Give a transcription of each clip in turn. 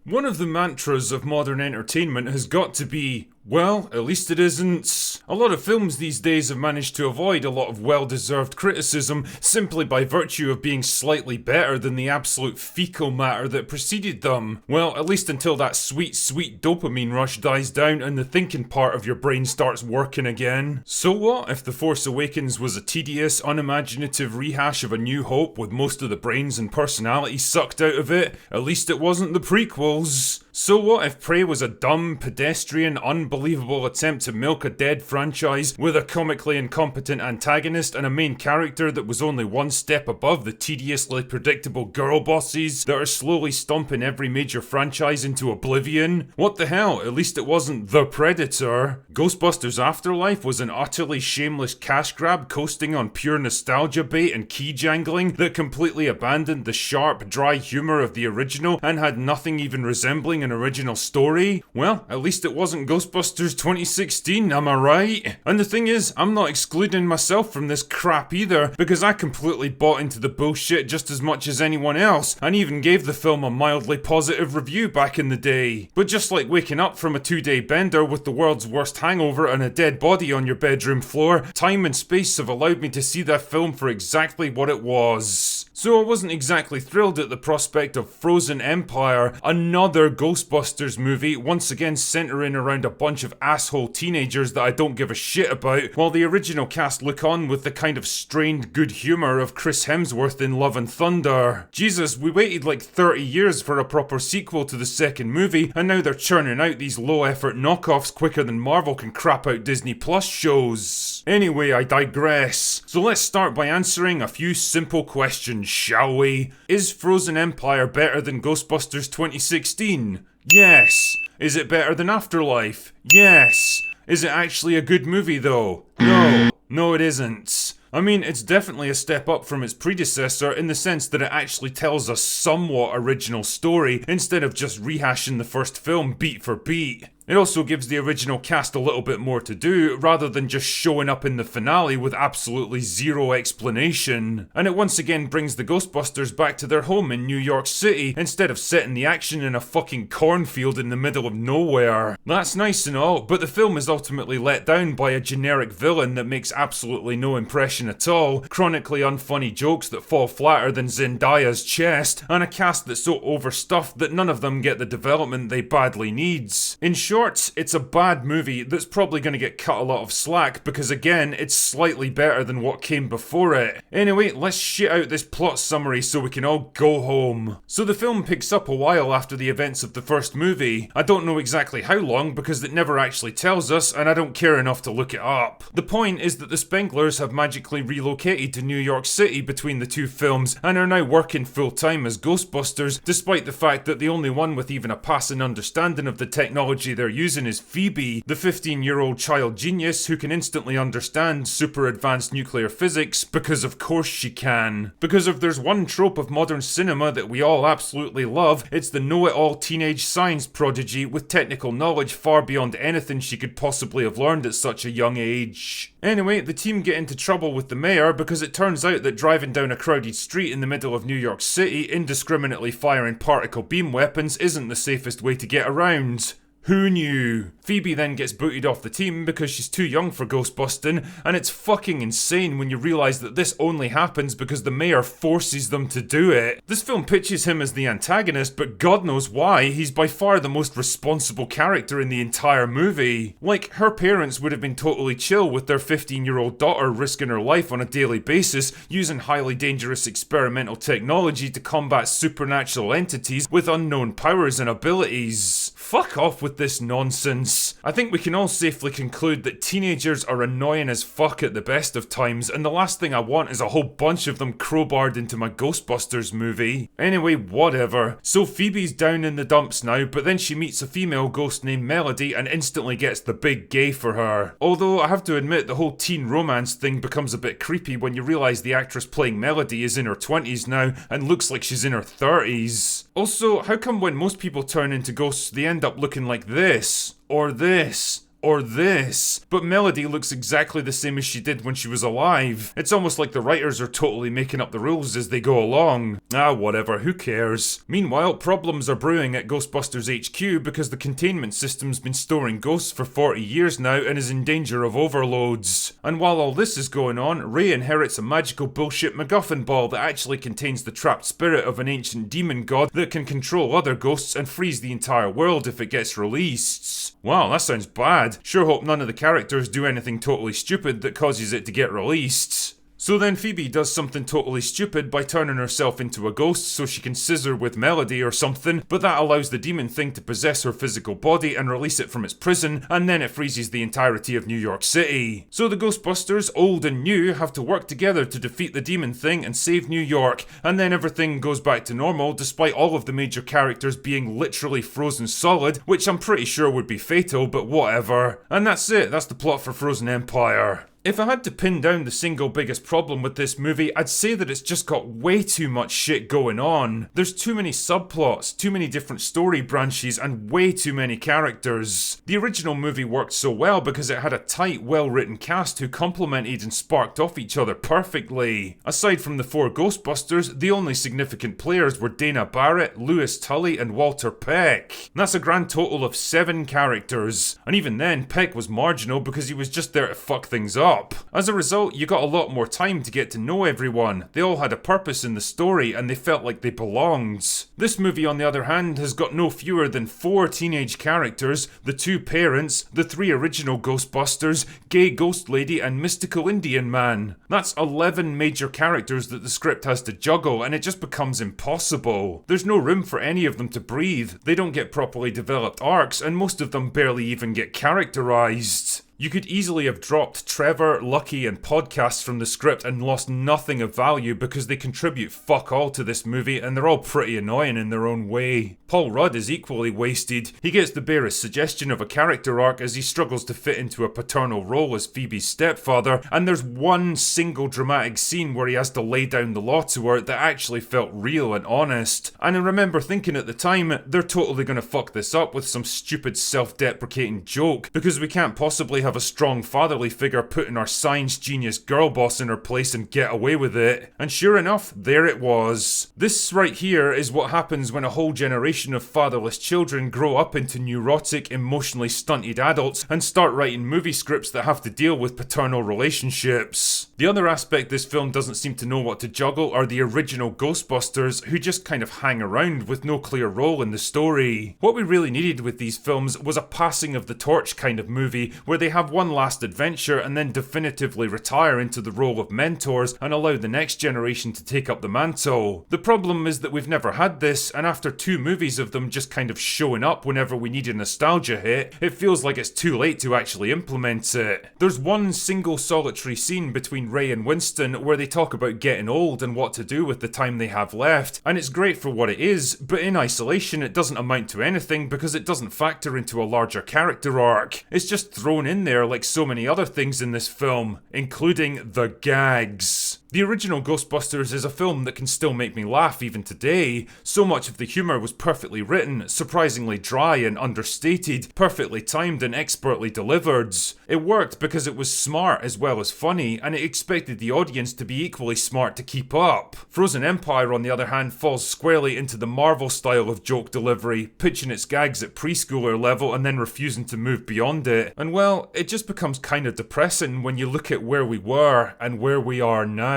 One of the mantras of modern entertainment has got to be, well, at least it isn't. A lot of films these days have managed to avoid a lot of well-deserved criticism simply by virtue of being slightly better than the absolute fecal matter that preceded them. Well, at least until that sweet, sweet dopamine rush dies down and the thinking part of your brain starts working again. So what if The Force Awakens was a tedious, unimaginative rehash of A New Hope with most of the brains and personality sucked out of it? At least it wasn't the prequels. So what if Prey was a dumb, pedestrian, unbelievable attempt to milk a dead franchise with a comically incompetent antagonist and a main character that was only one step above the tediously predictable girl bosses that are slowly stomping every major franchise into oblivion? What the hell, at least it wasn't The Predator. Ghostbusters Afterlife was an utterly shameless cash grab coasting on pure nostalgia bait and key jangling that completely abandoned the sharp, dry humour of the original and had nothing even resembling an original story. Well, at least it wasn't Ghostbusters 2016, am I right? And the thing is, I'm not excluding myself from this crap either, because I completely bought into the bullshit just as much as anyone else, and even gave the film a mildly positive review back in the day. But just like waking up from a 2-day bender with the world's worst hangover and a dead body on your bedroom floor, time and space have allowed me to see that film for exactly what it was. So I wasn't exactly thrilled at the prospect of Frozen Empire, another Ghostbusters movie, once again centering around a bunch of asshole teenagers that I don't give a shit about, while the original cast look on with the kind of strained good humour of Chris Hemsworth in Love and Thunder. Jesus, we waited like 30 years for a proper sequel to the second movie, and now they're churning out these low-effort knockoffs quicker than Marvel can crap out Disney Plus shows. Anyway, I digress. So let's start by answering a few simple questions, shall we? Is Frozen Empire better than Ghostbusters 2016? Yes. Is it better than Afterlife? Yes. Is it actually a good movie though? No. No, it isn't. I mean, it's definitely a step up from its predecessor in the sense that it actually tells a somewhat original story instead of just rehashing the first film beat for beat. It also gives the original cast a little bit more to do, rather than just showing up in the finale with absolutely zero explanation. And it once again brings the Ghostbusters back to their home in New York City, instead of setting the action in a fucking cornfield in the middle of nowhere. That's nice and all, but the film is ultimately let down by a generic villain that makes absolutely no impression at all, chronically unfunny jokes that fall flatter than Zendaya's chest, and a cast that's so overstuffed that none of them get the development they badly need. In short, it's a bad movie that's probably going to get cut a lot of slack because again, it's slightly better than what came before it. Anyway, let's shit out this plot summary so we can all go home. So the film picks up a while after the events of the first movie. I don't know exactly how long because it never actually tells us and I don't care enough to look it up. The point is that the Spenglers have magically relocated to New York City between the two films and are now working full time as Ghostbusters, despite the fact that the only one with even a passing understanding of the technology they're using is Phoebe, the 15-year-old child genius who can instantly understand super advanced nuclear physics because of course she can. Because if there's one trope of modern cinema that we all absolutely love, it's the know-it-all teenage science prodigy with technical knowledge far beyond anything she could possibly have learned at such a young age. Anyway, the team get into trouble with the mayor because it turns out that driving down a crowded street in the middle of New York City indiscriminately firing particle beam weapons isn't the safest way to get around. Who knew? Phoebe then gets booted off the team because she's too young for ghostbusting, and it's fucking insane when you realise that this only happens because the mayor forces them to do it. This film pitches him as the antagonist, but God knows why, he's by far the most responsible character in the entire movie. Like, her parents would have been totally chill with their 15-year-old daughter risking her life on a daily basis, using highly dangerous experimental technology to combat supernatural entities with unknown powers and abilities. Fuck off with this nonsense. I think we can all safely conclude that teenagers are annoying as fuck at the best of times, and the last thing I want is a whole bunch of them crowbarred into my Ghostbusters movie. Anyway, whatever. So Phoebe's down in the dumps now, but then she meets a female ghost named Melody and instantly gets the big gay for her. Although I have to admit the whole teen romance thing becomes a bit creepy when you realise the actress playing Melody is in her 20s now and looks like she's in her 30s. Also, how come when most people turn into ghosts they end up looking like this? Or this? or this. But Melody looks exactly the same as she did when she was alive. It's almost like the writers are totally making up the rules as they go along. Ah, whatever, who cares? Meanwhile, problems are brewing at Ghostbusters HQ because the containment system's been storing ghosts for 40 years now and is in danger of overloads. And while all this is going on, Ray inherits a magical bullshit MacGuffin ball that actually contains the trapped spirit of an ancient demon god that can control other ghosts and freeze the entire world if it gets released. Wow, that sounds bad. Sure hope none of the characters do anything totally stupid that causes it to get released. So then Phoebe does something totally stupid by turning herself into a ghost so she can scissor with Melody or something, but that allows the demon thing to possess her physical body and release it from its prison, and then it freezes the entirety of New York City. So the Ghostbusters, old and new, have to work together to defeat the demon thing and save New York, and then everything goes back to normal despite all of the major characters being literally frozen solid, which I'm pretty sure would be fatal, but whatever. And that's it, that's the plot for Frozen Empire. If I had to pin down the single biggest problem with this movie, I'd say that it's just got way too much shit going on. There's too many subplots, too many different story branches, and way too many characters. The original movie worked so well because it had a tight, well-written cast who complemented and sparked off each other perfectly. Aside from the 4 Ghostbusters, the only significant players were Dana Barrett, Louis Tully, and Walter Peck. And that's a grand total of 7 characters. And even then, Peck was marginal because he was just there to fuck things up. As a result, you got a lot more time to get to know everyone. They all had a purpose in the story and they felt like they belonged. This movie, on the other hand, has got no fewer than 4 teenage characters, the 2 parents, the 3 original Ghostbusters, gay ghost lady, and mystical Indian man. That's 11 major characters that the script has to juggle, and it just becomes impossible. There's no room for any of them to breathe. They don't get properly developed arcs, and most of them barely even get characterized. You could easily have dropped Trevor, Lucky, and Podcasts from the script and lost nothing of value because they contribute fuck all to this movie and they're all pretty annoying in their own way. Paul Rudd is equally wasted. He gets the barest suggestion of a character arc as he struggles to fit into a paternal role as Phoebe's stepfather, and there's one single dramatic scene where he has to lay down the law to her that actually felt real and honest. And I remember thinking at the time, they're totally gonna fuck this up with some stupid self-deprecating joke because we can't possibly have a strong fatherly figure putting our science genius girl boss in her place and get away with it. And sure enough, there it was. This right here is what happens when a whole generation of fatherless children grow up into neurotic, emotionally stunted adults and start writing movie scripts that have to deal with paternal relationships. The other aspect this film doesn't seem to know what to juggle are the original Ghostbusters, who just kind of hang around with no clear role in the story. What we really needed with these films was a passing of the torch kind of movie, where they have one last adventure and then definitively retire into the role of mentors and allow the next generation to take up the mantle. The problem is that we've never had this, and after 2 movies of them just kind of showing up whenever we need a nostalgia hit, it feels like it's too late to actually implement it. There's one single solitary scene between Ray and Winston where they talk about getting old and what to do with the time they have left, and it's great for what it is, but in isolation it doesn't amount to anything because it doesn't factor into a larger character arc. It's just thrown in there like so many other things in this film, including the gags. The original Ghostbusters is a film that can still make me laugh even today. So much of the humour was perfectly written, surprisingly dry and understated, perfectly timed and expertly delivered. It worked because it was smart as well as funny, and it expected the audience to be equally smart to keep up. Frozen Empire, on the other hand, falls squarely into the Marvel style of joke delivery, pitching its gags at preschooler level and then refusing to move beyond it. And well, it just becomes kind of depressing when you look at where we were and where we are now.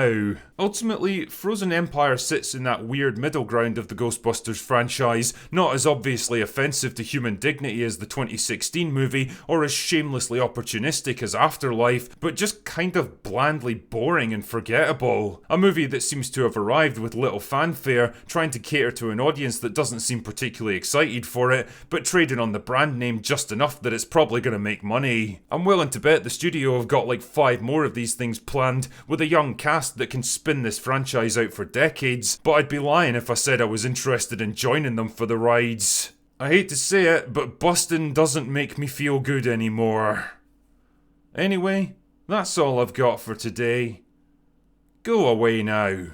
Ultimately, Frozen Empire sits in that weird middle ground of the Ghostbusters franchise, not as obviously offensive to human dignity as the 2016 movie, or as shamelessly opportunistic as Afterlife, but just kind of blandly boring and forgettable. A movie that seems to have arrived with little fanfare, trying to cater to an audience that doesn't seem particularly excited for it, but trading on the brand name just enough that it's probably going to make money. I'm willing to bet the studio have got like 5 more of these things planned, with a young cast that can spin this franchise out for decades, but I'd be lying if I said I was interested in joining them for the rides. I hate to say it, but Bustin doesn't make me feel good anymore. Anyway, that's all I've got for today. Go away now.